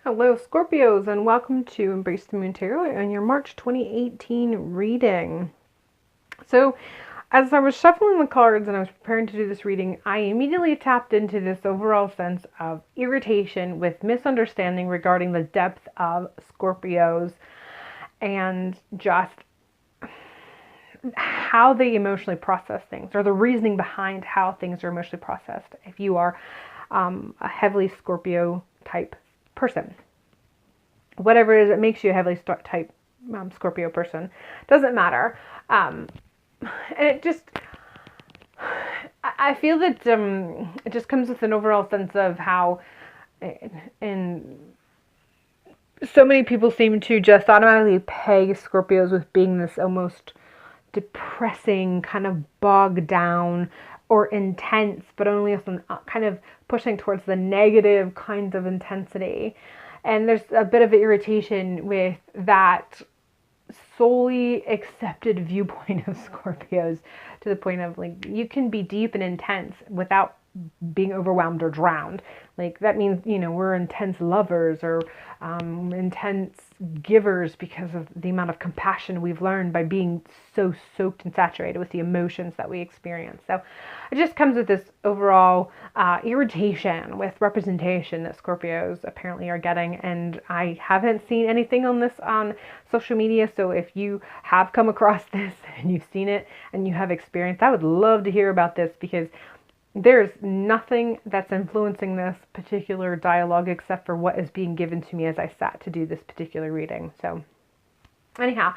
Hello Scorpios, and welcome to Embrace the Moon Tarot and your March 2018 reading. So as I was shuffling the cards and I was preparing to do this reading, I immediately tapped into this overall sense of irritation with misunderstanding regarding the depth of Scorpios and just how they emotionally process things, or the reasoning behind how things are emotionally processed if you are a heavily Scorpio type person. Whatever it is that makes you a heavily type Scorpio person, doesn't matter. And it just, I feel that it just comes with an overall sense of how, in so many people seem to just automatically peg Scorpios with being this almost depressing, kind of bogged down or intense, but only some kind of pushing towards the negative kinds of intensity. And there's a bit of irritation with that solely accepted viewpoint of Scorpios, to the point of like, you can be deep and intense without being overwhelmed or drowned. Like that means, we're intense lovers or intense givers because of the amount of compassion we've learned by being so soaked and saturated with the emotions that we experience. So it just comes with this overall irritation with representation that Scorpios apparently are getting. And I haven't seen anything on this on social media. So if you have come across this and you've seen it and you have experience, I would love to hear about this, because there's nothing that's influencing this particular dialogue except for what is being given to me as I sat to do this particular reading. So anyhow,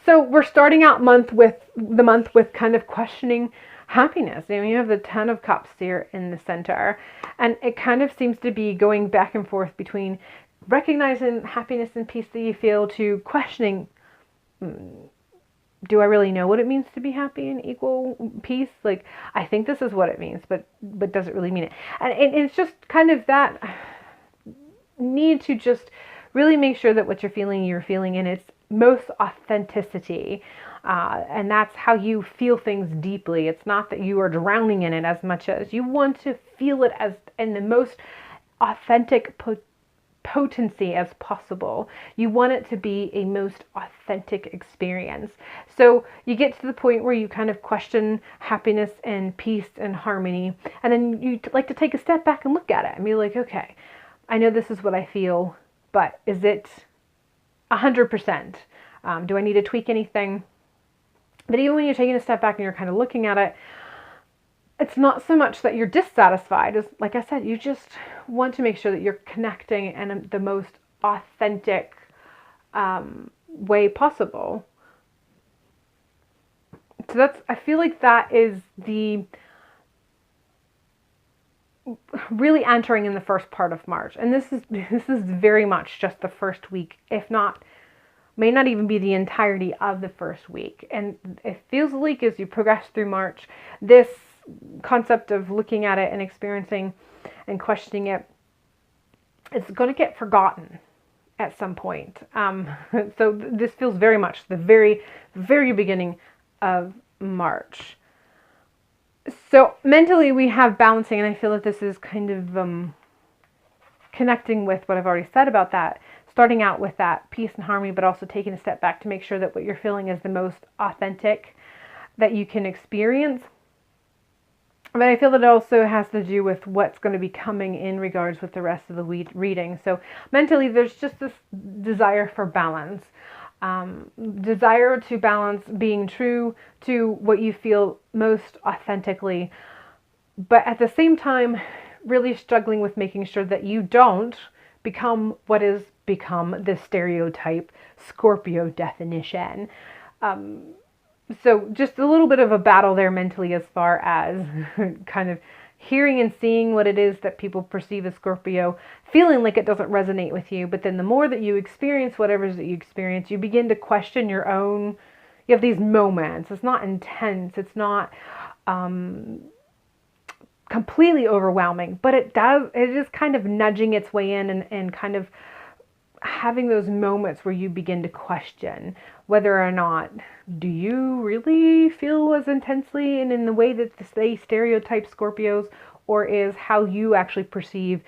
so we're starting out the month with kind of questioning happiness. You have the Ten of Cups here in the center, and it kind of seems to be going back and forth between recognizing happiness and peace that you feel to questioning, do I really know what it means to be happy and equal peace? Like, I think this is what it means, but does it really mean it? And it's just kind of that need to just really make sure that what you're feeling in its most authenticity. And that's how you feel things deeply. It's not that you are drowning in it as much as you want to feel it as in the most authentic potency as possible. You want it to be a most authentic experience. So you get to the point where you kind of question happiness and peace and harmony, and then you like to take a step back and look at it and be like, okay, I know this is what I feel, but is it 100%? Do I need to tweak anything? But even when you're taking a step back and you're kind of looking at it, it's not so much that you're dissatisfied, as like I said, you just want to make sure that you're connecting in the most authentic way possible. So I feel like that is the really entering in the first part of March. And this is very much just the first week, if not, may not even be the entirety of the first week. And it feels like as you progress through March, this concept of looking at it and experiencing and questioning it, it's going to get forgotten at some point. So this feels very much the very, very beginning of March. So mentally we have balancing, and I feel that this is kind of connecting with what I've already said about that, starting out with that peace and harmony, but also taking a step back to make sure that what you're feeling is the most authentic that you can experience. But I feel that it also has to do with what's going to be coming in regards with the rest of the reading. So mentally, there's just this desire for balance. Desire to balance being true to what you feel most authentically, but at the same time, really struggling with making sure that you don't become what is become the stereotype Scorpio definition. So just a little bit of a battle there mentally, as far as kind of hearing and seeing what it is that people perceive as Scorpio, feeling like it doesn't resonate with you. But then the more that you experience whatever it is that you experience, you begin to question your own. You have these moments. It's not intense. It's not completely overwhelming, but it is kind of nudging its way in, and kind of having those moments where you begin to question whether or not, do you really feel as intensely and in the way that they stereotype Scorpios, or is how you actually perceive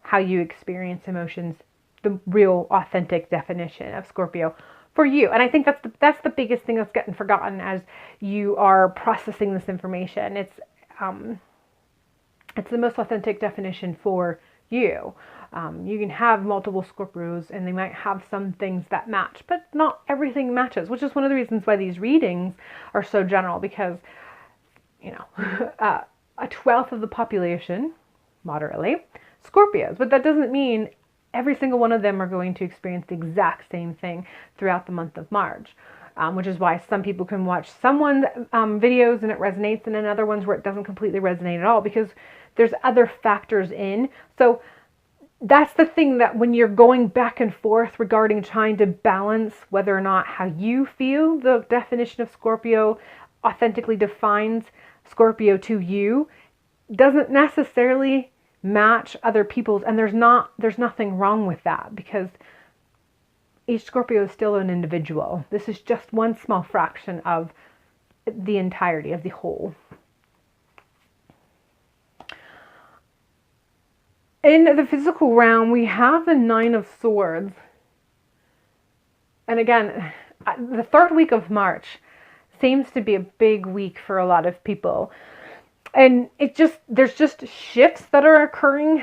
how you experience emotions, the real authentic definition of Scorpio for you. And I think that's the biggest thing that's getting forgotten as you are processing this information. It's the most authentic definition for you. You can have multiple Scorpios and they might have some things that match, but not everything matches, which is one of the reasons why these readings are so general, because, you know, a 12th of the population, moderately, Scorpios, but that doesn't mean every single one of them are going to experience the exact same thing throughout the month of March, which is why some people can watch someone's videos and it resonates, and in other ones where it doesn't completely resonate at all, because there's other factors in. So that's the thing, that when you're going back and forth regarding trying to balance whether or not how you feel the definition of Scorpio authentically defines Scorpio to you, doesn't necessarily match other people's, and there's nothing wrong with that, because each Scorpio is still an individual. This is just one small fraction of the entirety of the whole. In the physical realm, we have the Nine of Swords. And again, the third week of March seems to be a big week for a lot of people. And there's just shifts that are occurring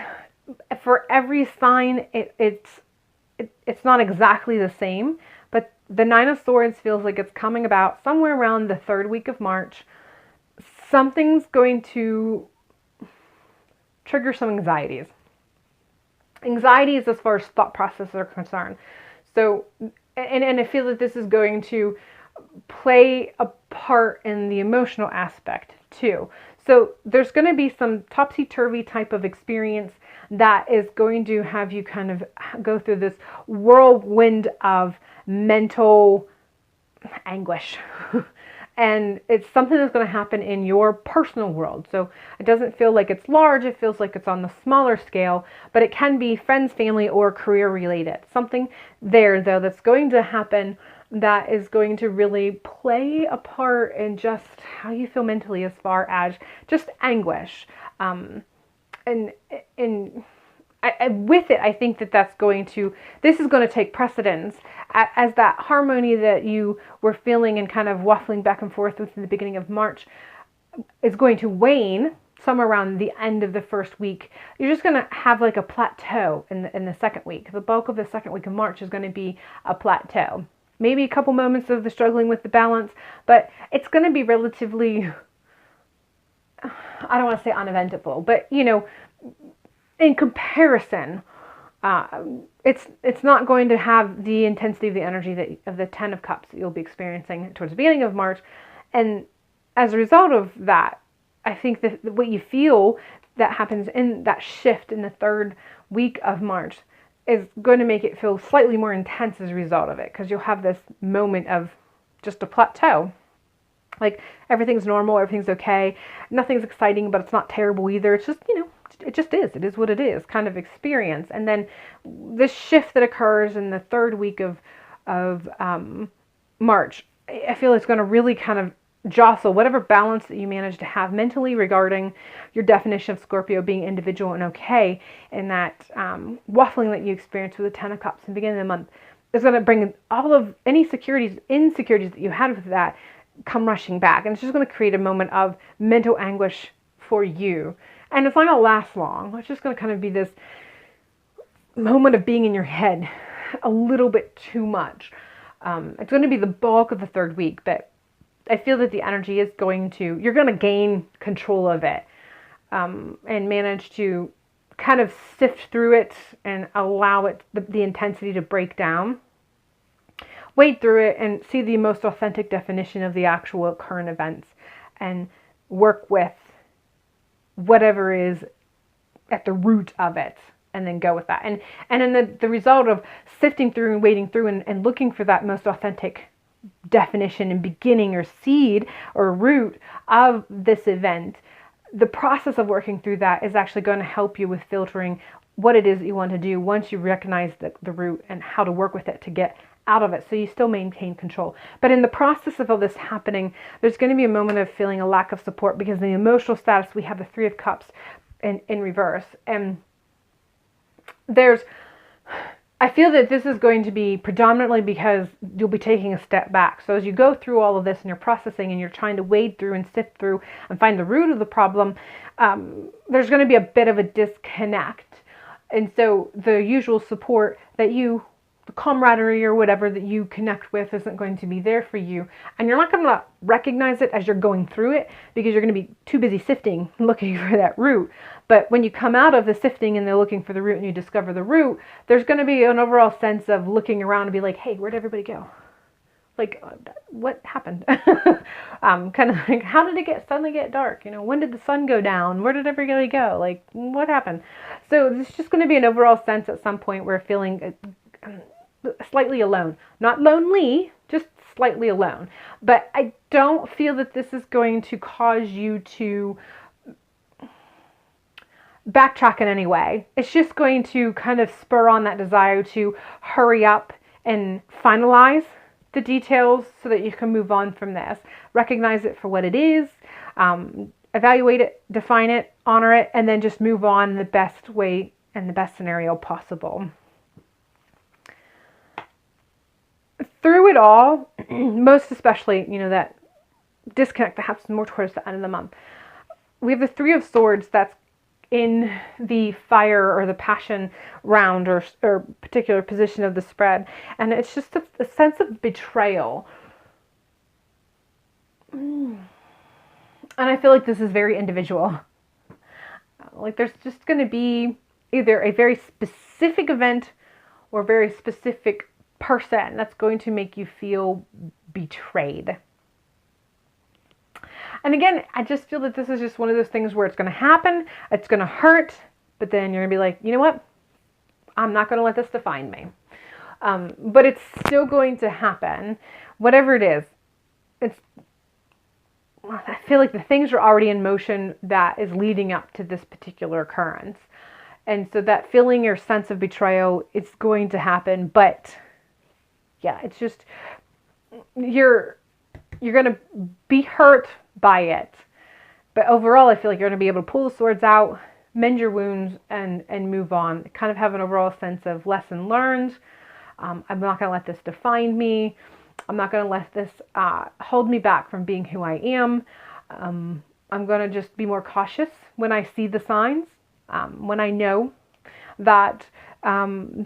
for every sign. It's not exactly the same, but the Nine of Swords feels like it's coming about somewhere around the third week of March. Something's going to trigger some anxieties. Anxieties as far as thought processes are concerned. So, and I feel that this is going to play a part in the emotional aspect too. So there's going to be some topsy-turvy type of experience that is going to have you kind of go through this whirlwind of mental anguish. And it's something that's going to happen in your personal world. So it doesn't feel like it's large, it feels like it's on the smaller scale, but it can be friends, family, or career related. Something there, though, that's going to happen that is going to really play a part in just how you feel mentally, as far as just anguish. With it, I think this is going to take precedence as that harmony that you were feeling and kind of waffling back and forth with in the beginning of March is going to wane somewhere around the end of the first week. You're just going to have like a plateau in the second week. The bulk of the second week of March is going to be a plateau. Maybe a couple moments of the struggling with the balance, but it's going to be relatively, I don't want to say uneventful, but you know, in comparison, it's not going to have the intensity of the energy of the Ten of Cups that you'll be experiencing towards the beginning of March. And as a result of that, I think that what you feel that happens in that shift in the third week of March is going to make it feel slightly more intense as a result of it, because you'll have this moment of just a plateau. Like everything's normal, everything's okay, nothing's exciting, but it's not terrible either. It's just, you know, it just is. It is what it is kind of experience. And then this shift that occurs in the third week of March, I feel it's going to really kind of jostle whatever balance that you manage to have mentally regarding your definition of Scorpio being individual and okay, and that waffling that you experience with the Ten of Cups in the beginning of the month is going to bring all of any insecurities that you had with that come rushing back. And it's just going to create a moment of mental anguish for you. And it's not going to last long. It's just going to kind of be this moment of being in your head a little bit too much. It's going to be the bulk of the third week, but I feel that the energy is you're going to gain control of it and manage to kind of sift through it and allow it, the intensity to break down. Wade through it and see the most authentic definition of the actual current events and work with whatever is at the root of it, and then go with that. And then the result of sifting through and wading through and looking for that most authentic definition and beginning or seed or root of this event, the process of working through that is actually going to help you with filtering what it is that you want to do once you recognize the root and how to work with it to get out of it, so you still maintain control. But in the process of all this happening, there's going to be a moment of feeling a lack of support, because in the emotional status we have the Three of Cups in reverse, and I feel that this is going to be predominantly because you'll be taking a step back. So as you go through all of this and you're processing and you're trying to wade through and sift through and find the root of the problem, there's going to be a bit of a disconnect. And so the usual support that you, the camaraderie or whatever that you connect with isn't going to be there for you. And you're not going to recognize it as you're going through it because you're going to be too busy sifting, looking for that root. But when you come out of the sifting and they're looking for the root and you discover the root, there's going to be an overall sense of looking around and be like, hey, where'd everybody go? Like, what happened? Kind of like, how did it suddenly get dark? You know, when did the sun go down? Where did everybody go? Like, what happened? So there's just going to be an overall sense at some point where feeling slightly alone. Not lonely, just slightly alone. But I don't feel that this is going to cause you to backtrack in any way. It's just going to kind of spur on that desire to hurry up and finalize the details so that you can move on from this. Recognize it for what it is, evaluate it, define it, honor it, and then just move on the best way and the best scenario possible. Through it all, most especially, you know, that disconnect that happens more towards the end of the month, we have the Three of Swords that's in the fire or the passion round or particular position of the spread. And it's just a sense of betrayal. And I feel like this is very individual. Like there's just going to be either a very specific event or a very specific person that's going to make you feel betrayed. And again, I just feel that this is just one of those things where it's going to happen, it's going to hurt, but then you're going to be like, you know what? I'm not going to let this define me. But it's still going to happen, whatever it is. I feel like the things are already in motion that is leading up to this particular occurrence. And so that feeling or sense of betrayal is going to happen, but yeah, it's just, you're going to be hurt by it. But overall, I feel like you're going to be able to pull the swords out, mend your wounds, and move on. Kind of have an overall sense of lesson learned. I'm not going to let this define me. I'm not going to let this hold me back from being who I am. I'm going to just be more cautious when I see the signs, when I know that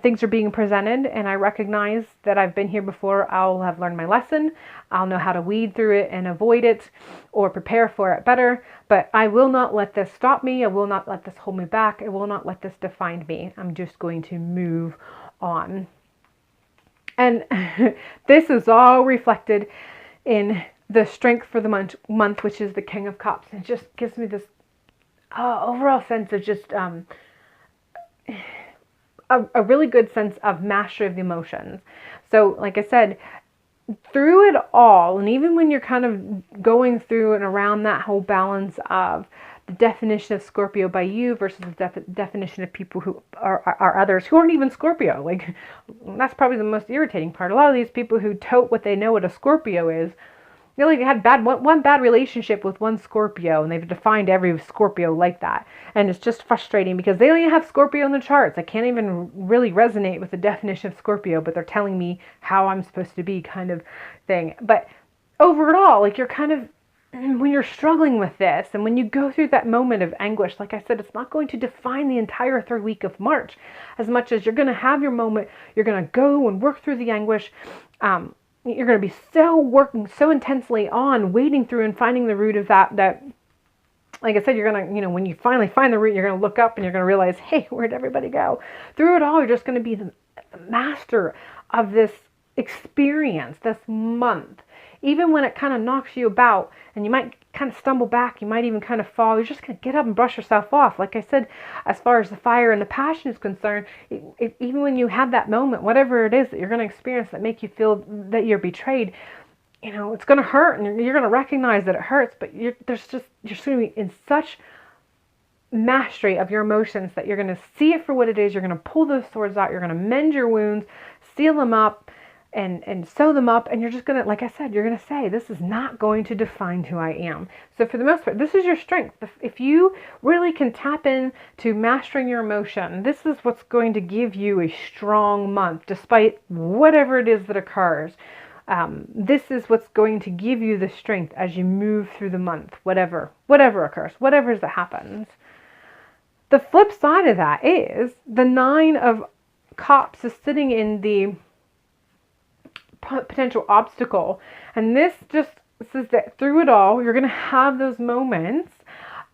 things are being presented and I recognize that I've been here before. I'll have learned my lesson. I'll know how to weed through it and avoid it or prepare for it better. But I will not let this stop me. I will not let this hold me back. I will not let this define me. I'm just going to move on. And this is all reflected in the strength for the month, which is the King of Cups. It just gives me this overall sense of just a really good sense of mastery of the emotions. So like I said, through it all, and even when you're kind of going through and around that whole balance of the definition of Scorpio by you versus the definition of people who are others who aren't even Scorpio. Like, that's probably the most irritating part. A lot of these people who tote what they know what a Scorpio is, they only had one bad relationship with one Scorpio, and they've defined every Scorpio like that. And it's just frustrating because they don't even have Scorpio in the charts. I can't even really resonate with the definition of Scorpio, but they're telling me how I'm supposed to be, kind of thing. But overall, like, you're kind of, when you're struggling with this and when you go through that moment of anguish, like I said, it's not going to define the entire third week of March as much as you're going to have your moment. You're going to go and work through the anguish. You're going to be working so intensely on wading through and finding the root of that, like I said, you're going to, when you finally find the root, you're going to look up and you're going to realize, hey, where'd everybody go? Through it all, you're just going to be the master of this experience, this month. Even when it kind of knocks you about and you might kind of stumble back, you might even kind of fall, you're just going to get up and brush yourself off. Like I said, as far as the fire and the passion is concerned, even when you have that moment, whatever it is that you're going to experience that make you feel that you're betrayed, it's going to hurt and you're going to recognize that it hurts, but you're going to be in such mastery of your emotions that you're going to see it for what it is. You're going to pull those swords out. You're going to mend your wounds, seal them up, and sew them up, and you're just going to, like I said, you're going to say, this is not going to define who I am. So for the most part, this is your strength. If you really can tap in to mastering your emotion, this is what's going to give you a strong month, despite whatever it is that occurs. This is what's going to give you the strength as you move through the month, whatever occurs, whatever that happens. The flip side of that is the 9 of Cups is sitting in the potential obstacle, and this just says that through it all, you're going to have those moments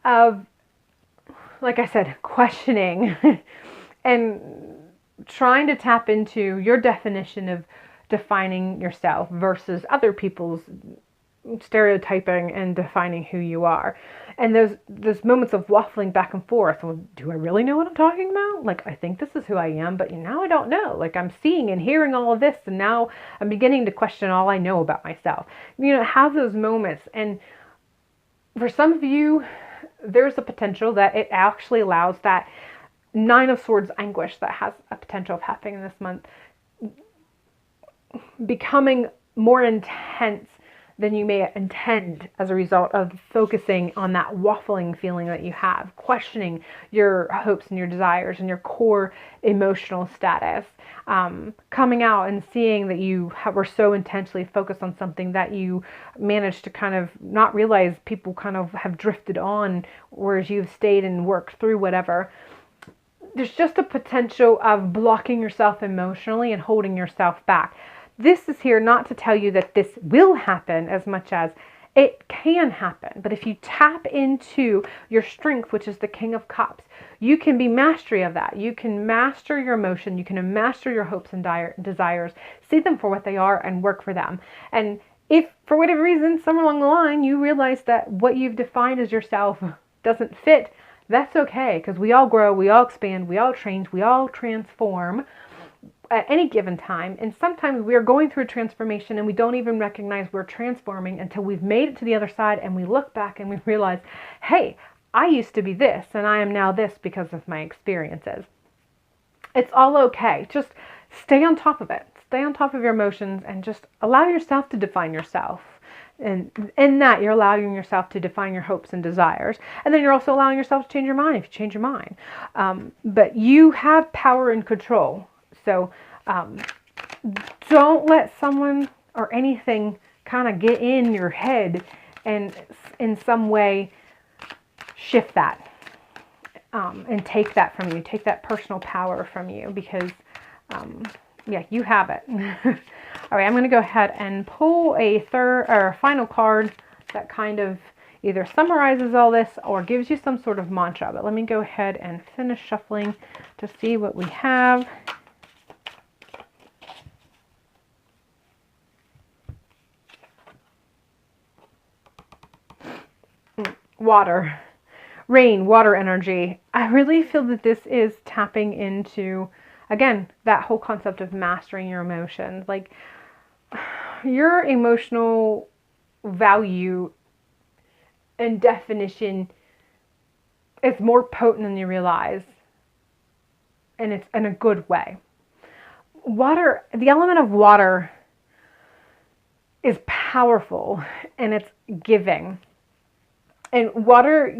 of, like I said, questioning and trying to tap into your definition of defining yourself versus other people's stereotyping and defining who you are. And there's moments of waffling back and forth. Well, do I really know what I'm talking about? Like, I think this is who I am, but now I don't know. Like, I'm seeing and hearing all of this, and now I'm beginning to question all I know about myself. Have those moments. And for some of you, there's a potential that it actually allows that 9 of Swords anguish that has a potential of happening this month becoming more intense than you may intend as a result of focusing on that waffling feeling that you have, questioning your hopes and your desires and your core emotional status, coming out and seeing that you were so intensely focused on something that you managed to kind of not realize people kind of have drifted on, whereas you've stayed and worked through whatever. There's just a potential of blocking yourself emotionally and holding yourself back. This is here not to tell you that this will happen as much as it can happen. But if you tap into your strength, which is the King of Cups, you can be mastery of that. You can master your emotion. You can master your hopes and desires, see them for what they are and work for them. And if for whatever reason, somewhere along the line, you realize that what you've defined as yourself doesn't fit, that's okay, because we all grow, we all expand, we all change, we all transform at any given time. And sometimes we are going through a transformation and we don't even recognize we're transforming until we've made it to the other side and we look back and we realize, hey, I used to be this and I am now this because of my experiences. It's all okay. Just stay on top of it. Stay on top of your emotions and just allow yourself to define yourself. And in that, you're allowing yourself to define your hopes and desires. And then you're also allowing yourself to change your mind if you change your mind. But you have power and control. So don't let someone or anything kind of get in your head and in some way shift that and take that from you, take that personal power from you, because yeah, you have it. All right, I'm going to go ahead and pull a third or final card that kind of either summarizes all this or gives you some sort of mantra. But let me go ahead and finish shuffling to see what we have. Water, rain, water energy. I really feel that this is tapping into, again, that whole concept of mastering your emotions. Like, your emotional value and definition is more potent than you realize. And it's in a good way. Water, the element of water is powerful and it's giving. And water,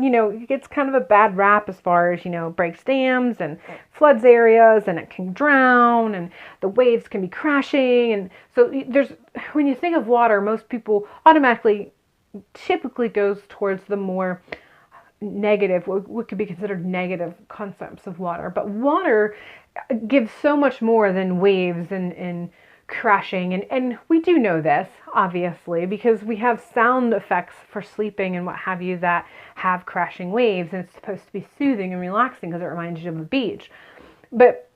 gets kind of a bad rap as far as, breaks dams and floods areas, and it can drown, and the waves can be crashing. And so when you think of water, most people automatically typically goes towards the more negative, what could be considered negative concepts of water. But water gives so much more than waves and crashing, and we do know this obviously because we have sound effects for sleeping and what have you that have crashing waves, and it's supposed to be soothing and relaxing because it reminds you of a beach. But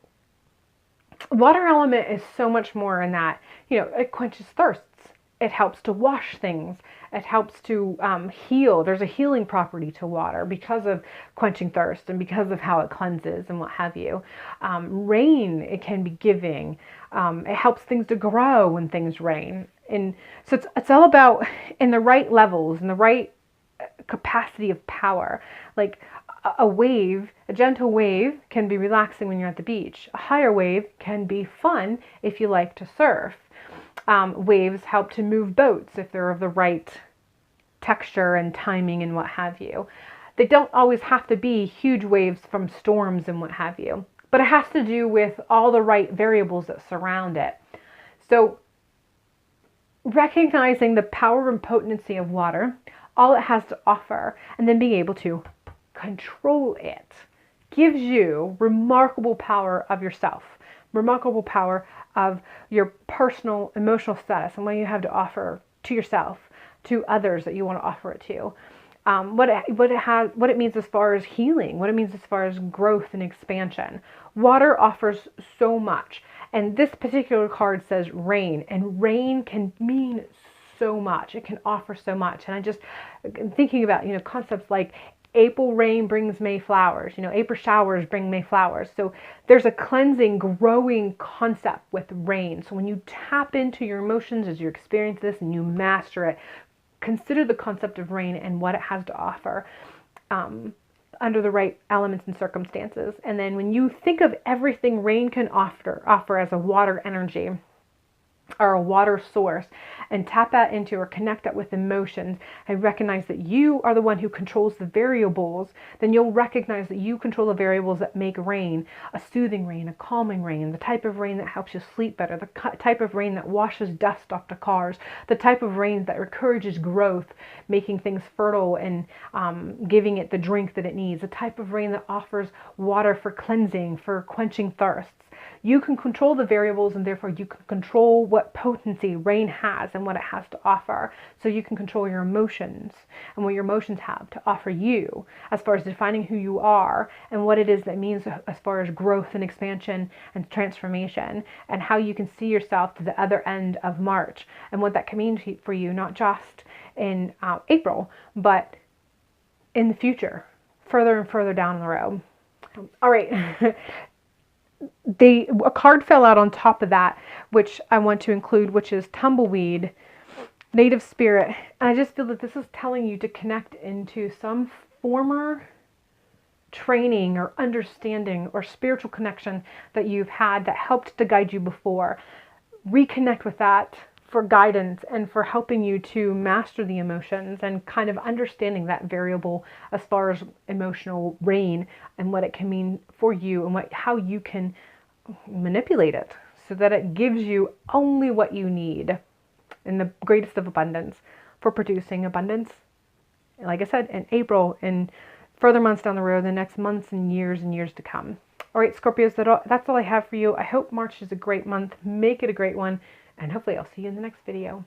water element is so much more in that, it quenches thirsts, it helps to wash things, it helps to heal. There's a healing property to water because of quenching thirst and because of how it cleanses and what have you. Rain, it can be giving. It helps things to grow when things rain. And so it's all about in the right levels and the right capacity of power. Like a wave, a gentle wave can be relaxing when you're at the beach. A higher wave can be fun if you like to surf. Waves help to move boats if they're of the right texture and timing and what have you. They don't always have to be huge waves from storms and what have you, but it has to do with all the right variables that surround it. So recognizing the power and potency of water, all it has to offer, and then being able to control it gives you remarkable power of yourself, remarkable power of your personal emotional status and what you have to offer to yourself, to others that you want to offer it to. What it means as far as healing, what it means as far as growth and expansion. Water offers so much. And this particular card says rain, and rain can mean so much. It can offer so much. And I'm thinking about, concepts like April rain brings May flowers. April showers bring May flowers. So there's a cleansing, growing concept with rain. So when you tap into your emotions as you experience this and you master it, consider the concept of rain and what it has to offer under the right elements and circumstances. And then when you think of everything rain can offer as a water energy, or a water source, and tap that into or connect that with emotions and recognize that you are the one who controls the variables, then you'll recognize that you control the variables that make rain a soothing rain, a calming rain, the type of rain that helps you sleep better, the type of rain that washes dust off the cars, the type of rain that encourages growth, making things fertile and giving it the drink that it needs, the type of rain that offers water for cleansing, for quenching thirsts. You can control the variables, and therefore you can control what potency rain has and what it has to offer. So you can control your emotions and what your emotions have to offer you as far as defining who you are and what it is that means as far as growth and expansion and transformation, and how you can see yourself to the other end of March and what that can mean for you, not just in April, but in the future, further and further down the road. All right. A card fell out on top of that, which I want to include, which is Tumbleweed, Native Spirit. And I just feel that this is telling you to connect into some former training or understanding or spiritual connection that you've had that helped to guide you before. Reconnect with that for guidance and for helping you to master the emotions and kind of understanding that variable as far as emotional rain and what it can mean for you and how you can manipulate it so that it gives you only what you need in the greatest of abundance for producing abundance. Like I said, in April and further months down the road, the next months and years to come. All right, Scorpios, that's all I have for you. I hope March is a great month. Make it a great one. And hopefully I'll see you in the next video.